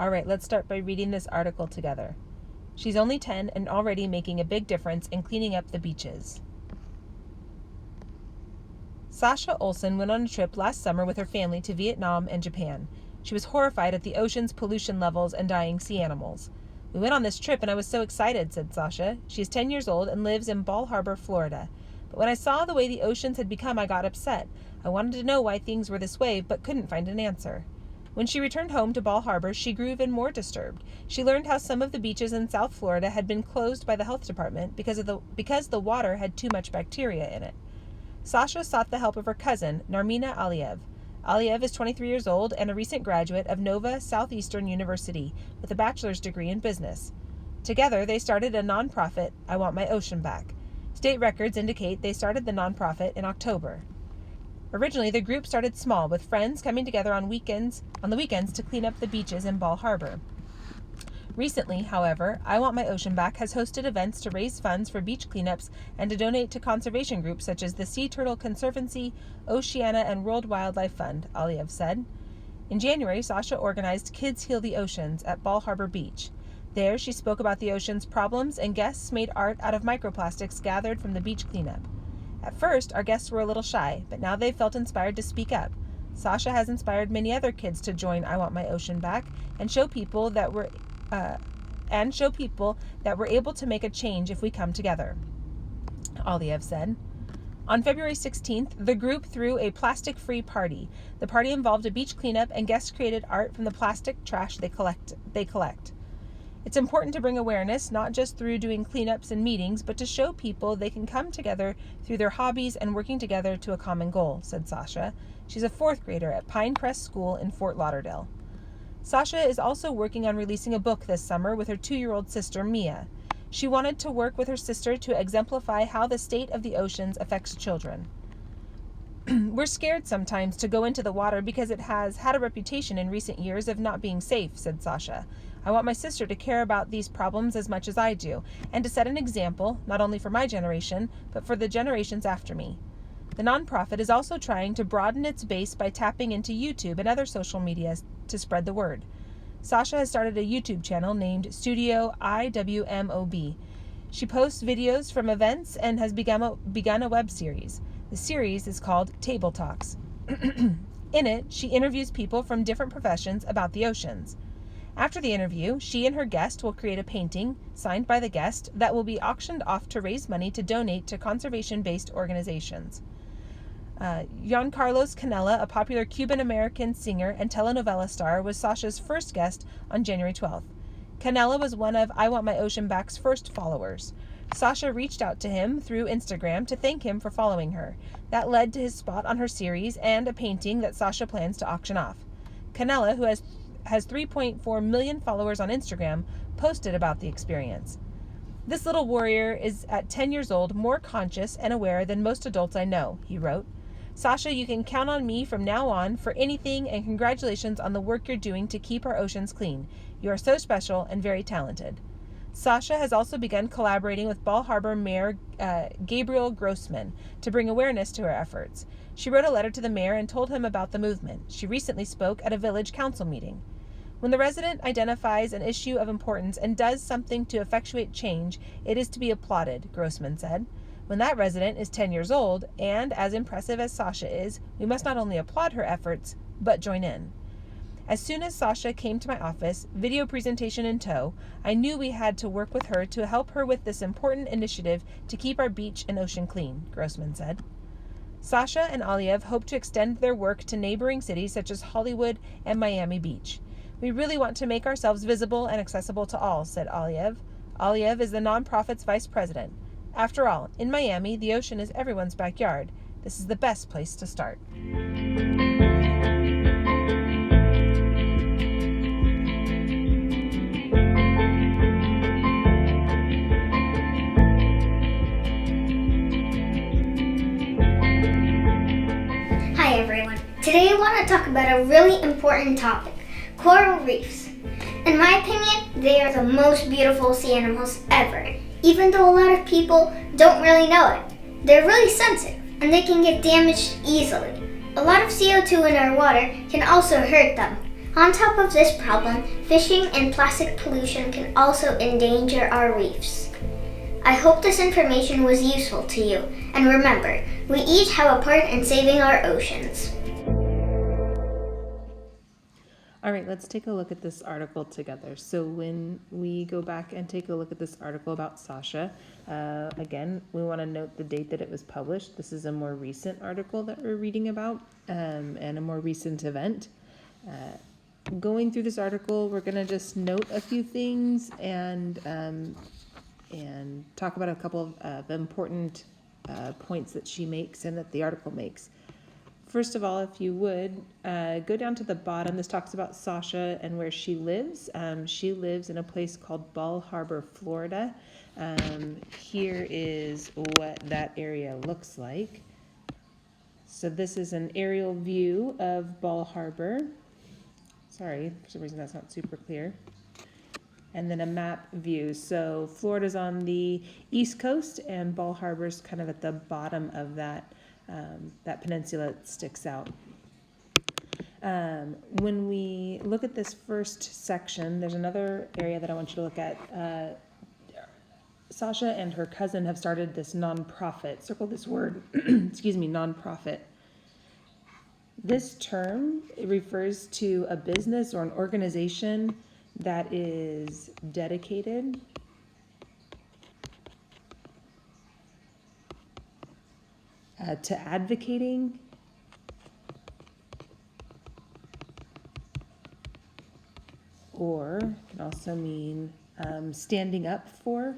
All right, let's start by reading this article together. She's only 10 and already making a big difference in cleaning up the beaches. Sasha Olsen went on a trip last summer with her family to Vietnam and Japan. She was horrified at the ocean's pollution levels and dying sea animals. We went on this trip and I was so excited, said Sasha. She is 10 years old and lives in Bal Harbour, Florida. But when I saw the way the oceans had become, I got upset. I wanted to know why things were this way, but couldn't find an answer. When she returned home to Bal Harbour, she grew even more disturbed. She learned how some of the beaches in South Florida had been closed by the health department because the water had too much bacteria in it. Sasha sought the help of her cousin, Narmina Aliyev. Aliyev is 23 years old and a recent graduate of Nova Southeastern University with a bachelor's degree in business. Together, they started a nonprofit, I Want My Ocean Back. State records indicate they started the nonprofit in October. Originally, the group started small, with friends coming together on the weekends to clean up the beaches in Bal Harbour. Recently, however, I Want My Ocean Back has hosted events to raise funds for beach cleanups and to donate to conservation groups such as the Sea Turtle Conservancy, Oceana, and World Wildlife Fund, Aliyev said. In January, Sasha organized Kids Heal the Oceans at Bal Harbour Beach. There, she spoke about the ocean's problems, and guests made art out of microplastics gathered from the beach cleanup. At first, our guests were a little shy, but now they felt inspired to speak up. Sasha has inspired many other kids to join I Want My Ocean Back and show people that we're able to make a change if we come together, Aliyev said. On February 16th, the group threw a plastic-free party. The party involved a beach cleanup, and guests created art from the plastic trash they collect. It's important to bring awareness, not just through doing cleanups and meetings, but to show people they can come together through their hobbies and working together to a common goal, said Sasha. She's a 4th grader at Pinecrest School in Fort Lauderdale. Sasha is also working on releasing a book this summer with her 2-year-old sister, Mia. She wanted to work with her sister to exemplify how the state of the oceans affects children. We're scared sometimes to go into the water because it has had a reputation in recent years of not being safe, said Sasha. I want my sister to care about these problems as much as I do, and to set an example, not only for my generation, but for the generations after me. The nonprofit is also trying to broaden its base by tapping into YouTube and other social media to spread the word. Sasha has started a YouTube channel named Studio IWMOB. She posts videos from events and has begun a web series. The series is called Table Talks. In it, she interviews people from different professions about the oceans. After the interview, she and her guest will create a painting, signed by the guest, that will be auctioned off to raise money to donate to conservation-based organizations. Giancarlos Canella, a popular Cuban-American singer and telenovela star, was Sasha's first guest on January 12th. Canella was one of I Want My Ocean Back's first followers. Sasha reached out to him through Instagram to thank him for following her. That led to his spot on her series and a painting that Sasha plans to auction off. Canella, who has 3.4 million followers on Instagram, posted about the experience. This little warrior is, at 10 years old, more conscious and aware than most adults I know, he wrote. Sasha, you can count on me from now on for anything, and congratulations on the work you're doing to keep our oceans clean. You are so special and very talented. Sasha has also begun collaborating with Bal Harbour Mayor Gabriel Grossman to bring awareness to her efforts. She wrote a letter to the mayor and told him about the movement. She recently spoke at a village council meeting. When the resident identifies an issue of importance and does something to effectuate change, it is to be applauded, Grossman said. When that resident is 10 years old, and as impressive as Sasha is, we must not only applaud her efforts, but join in. As soon as Sasha came to my office, video presentation in tow, I knew we had to work with her to help her with this important initiative to keep our beach and ocean clean, Grossman said. Sasha and Aliyev hope to extend their work to neighboring cities such as Hollywood and Miami Beach. We really want to make ourselves visible and accessible to all, said Aliyev. Aliyev is the nonprofit's vice president. After all, in Miami, the ocean is everyone's backyard. This is the best place to start. Hi everyone. Today I want to talk about a really important topic, coral reefs. In my opinion, they are the most beautiful sea animals ever. Even though a lot of people don't really know it, they're really sensitive and they can get damaged easily. A lot of CO2 in our water can also hurt them. On top of this problem, fishing and plastic pollution can also endanger our reefs. I hope this information was useful to you, and remember, we each have a part in saving our oceans. All right, let's take a look at this article together. So when we go back and take a look at this article about Sasha, again, we want to note the date that it was published. This is a more recent article that we're reading about, and a more recent event. Going through this article, we're going to just note a few things and talk about a couple of important points that she makes and that the article makes. First of all, if you would, go down to the bottom. This talks about Sasha and where she lives. She lives in a place called Bal Harbour, Florida. Here is what that area looks like. So this is an aerial view of Bal Harbour. Sorry, for some reason that's not super clear. And then a map view. So Florida's on the east coast and Bal Harbour's kind of at the bottom of that peninsula that sticks out. When we look at this first section, there's another area that I want you to look at. Sasha and her cousin have started this nonprofit. Circle this word, nonprofit. This term, it refers to a business or an organization that is dedicated to advocating or can also mean standing up for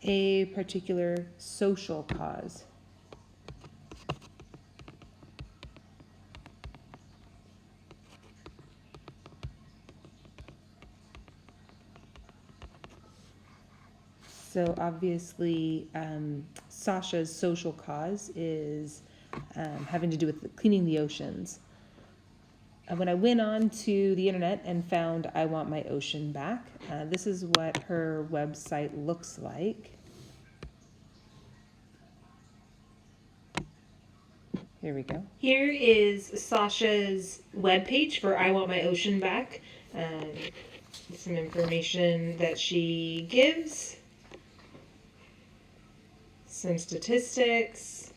a particular social cause. So obviously, Sasha's social cause is having to do with cleaning the oceans. When I went on to the internet and found I Want My Ocean Back, this is what her website looks like. Here we go. Here is Sasha's webpage for I Want My Ocean Back. Some information that she gives. Some statistics.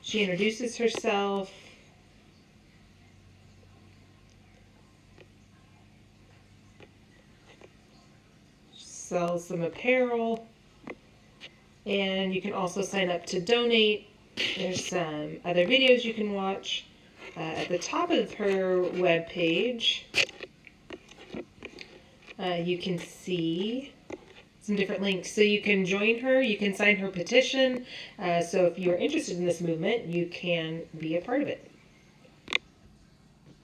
She introduces herself. Sells some apparel. And you can also sign up to donate. There's some other videos you can watch. At the top of her webpage, you can see some different links. So you can join her, you can sign her petition. So if you're interested in this movement, you can be a part of it.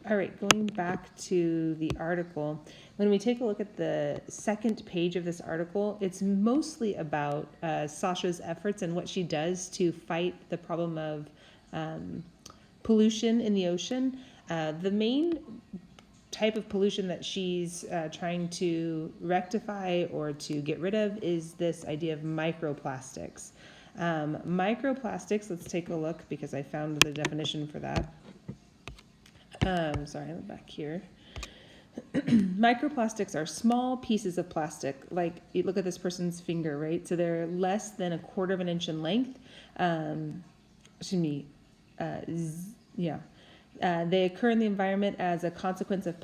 All right, going back to the article, when we take a look at the second page of this article, it's mostly about Sasha's efforts and what she does to fight the problem of pollution in the ocean. The main type of pollution that she's trying to rectify or to get rid of is this idea of microplastics. Microplastics, let's take a look because I found the definition for that. Sorry, I'm back here. Microplastics are small pieces of plastic, like you look at this person's finger, right? So they're less than 1/4 of an inch in length. They occur in the environment as a consequence of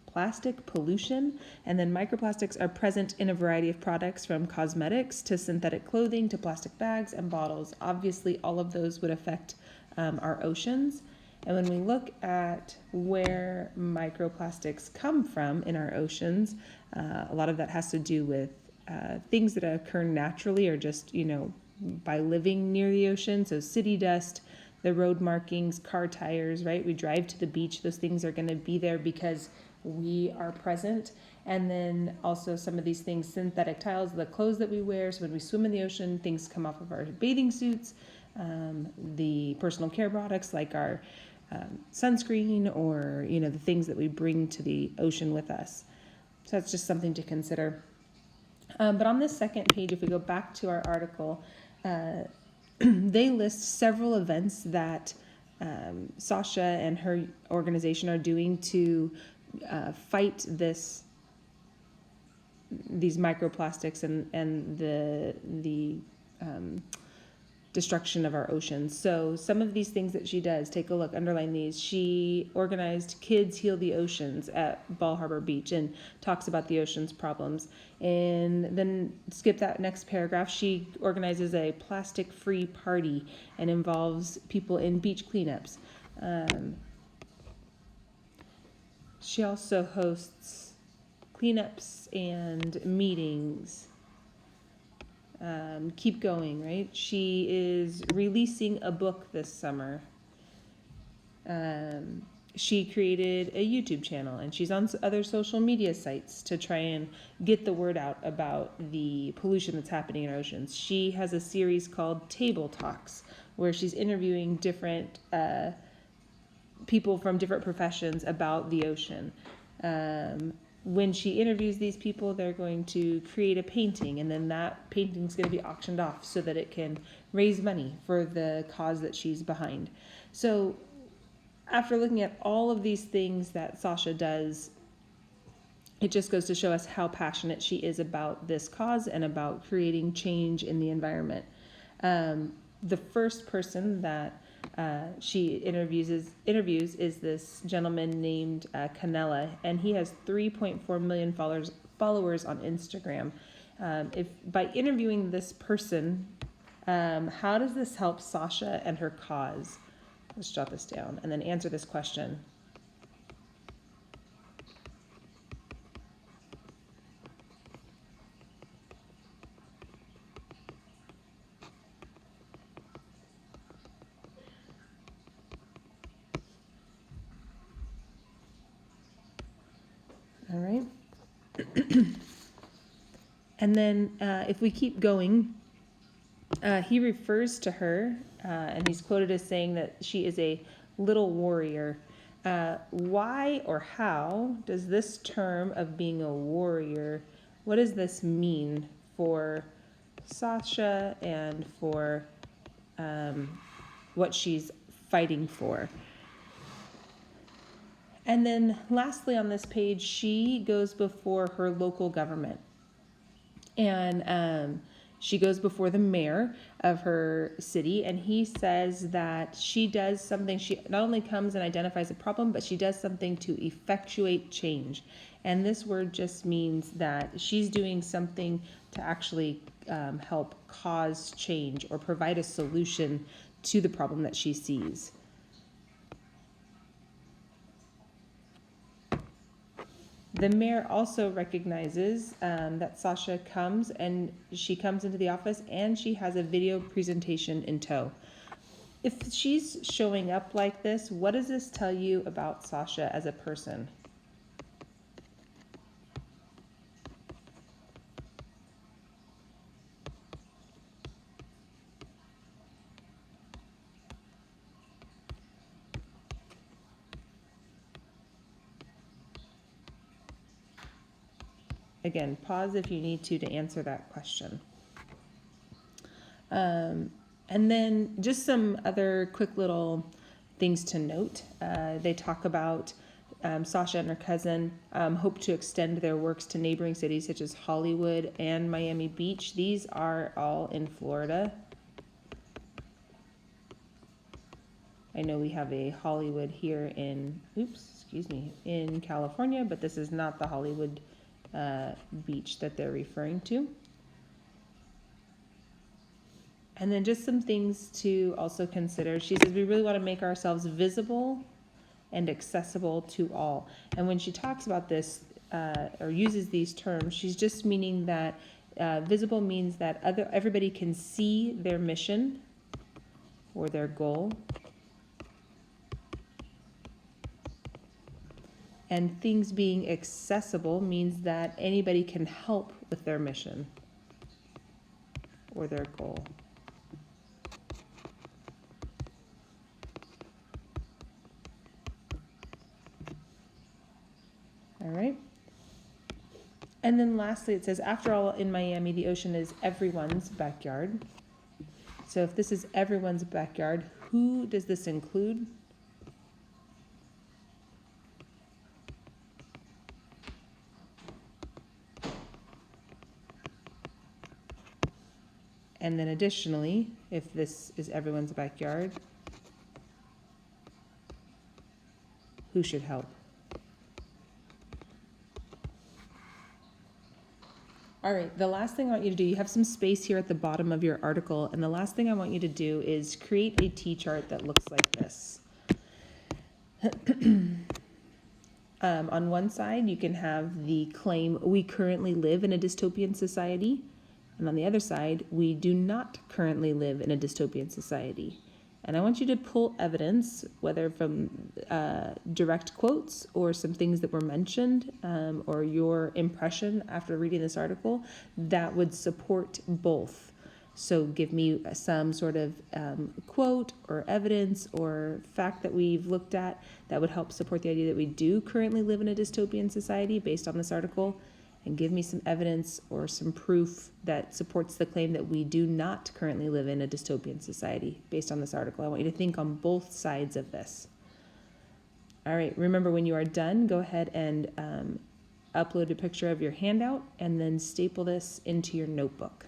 plastic pollution, and then microplastics are present in a variety of products from cosmetics to synthetic clothing to plastic bags and bottles. Obviously, all of those would affect our oceans. And when we look at where microplastics come from in our oceans, a lot of that has to do with things that occur naturally or just, by living near the ocean. So city dust, the road markings, car tires, right? We drive to the beach. Those things are going to be there because we are present. And then also some of these things, synthetic tiles, the clothes that we wear. So when we swim in the ocean, things come off of our bathing suits. The personal care products like our sunscreen or, the things that we bring to the ocean with us. So that's just something to consider. But on this second page, if we go back to our article, they list several events that Sasha and her organization are doing to fight these microplastics and the destruction of our oceans. So some of these things that she does, take a look, underline these. She organized Kids Heal the Oceans at Bal Harbour Beach and talks about the ocean's problems. And then skip that next paragraph. She organizes a plastic-free party and involves people in beach cleanups. She also hosts cleanups and meetings. Keep going, right? She is releasing a book this summer. She created a YouTube channel, and she's on other social media sites to try and get the word out about the pollution that's happening in our oceans. She has a series called Table Talks, where she's interviewing different people from different professions about the ocean. When she interviews these people, they're going to create a painting, and then that painting is going to be auctioned off so that it can raise money for the cause that she's behind. So after looking at all of these things that Sasha does, it just goes to show us how passionate she is about this cause and about creating change in the environment. The first person that she interviews is this gentleman named Canella, and he has 3.4 million followers on Instagram. If by interviewing this person, how does this help Sasha and her cause? Let's jot this down and then answer this question. All right. And then if we keep going, he refers to her, and he's quoted as saying that she is a little warrior. Why or how does this term of being a warrior, what does this mean for Sasha and for what she's fighting for? And then lastly on this page, she goes before her local government. And she goes before the mayor of her city, and he says that she does something. She not only comes and identifies a problem, but she does something to effectuate change. And this word just means that she's doing something to actually help cause change or provide a solution to the problem that she sees. The mayor also recognizes that Sasha comes into the office and she has a video presentation in tow. If she's showing up like this, what does this tell you about Sasha as a person? Again, pause if you need to answer that question. And then just some other quick little things to note. They talk about Sasha and her cousin hope to extend their works to neighboring cities such as Hollywood and Miami Beach. These are all in Florida. I know we have a Hollywood here in California, but this is not the Hollywood beach that they're referring to. And then just some things to also consider. She says we really want to make ourselves visible and accessible to all. And when she talks about this or uses these terms, she's just meaning that visible means that everybody can see their mission or their goal. And things being accessible means that anybody can help with their mission or their goal. All right. And then lastly, it says, after all, in Miami, the ocean is everyone's backyard. So if this is everyone's backyard, who does this include? And then additionally, if this is everyone's backyard, who should help? All right, the last thing I want you to do, you have some space here at the bottom of your article, and the last thing I want you to do is create a T-chart that looks like this. On one side, you can have the claim, we currently live in a dystopian society. And on the other side, we do not currently live in a dystopian society. And I want you to pull evidence, whether from direct quotes or some things that were mentioned, or your impression after reading this article, that would support both. So give me some sort of quote or evidence or fact that we've looked at that would help support the idea that we do currently live in a dystopian society based on this article. And give me some evidence or some proof that supports the claim that we do not currently live in a dystopian society based on this article. I want you to think on both sides of this. All right, remember when you are done, go ahead and upload a picture of your handout and then staple this into your notebook.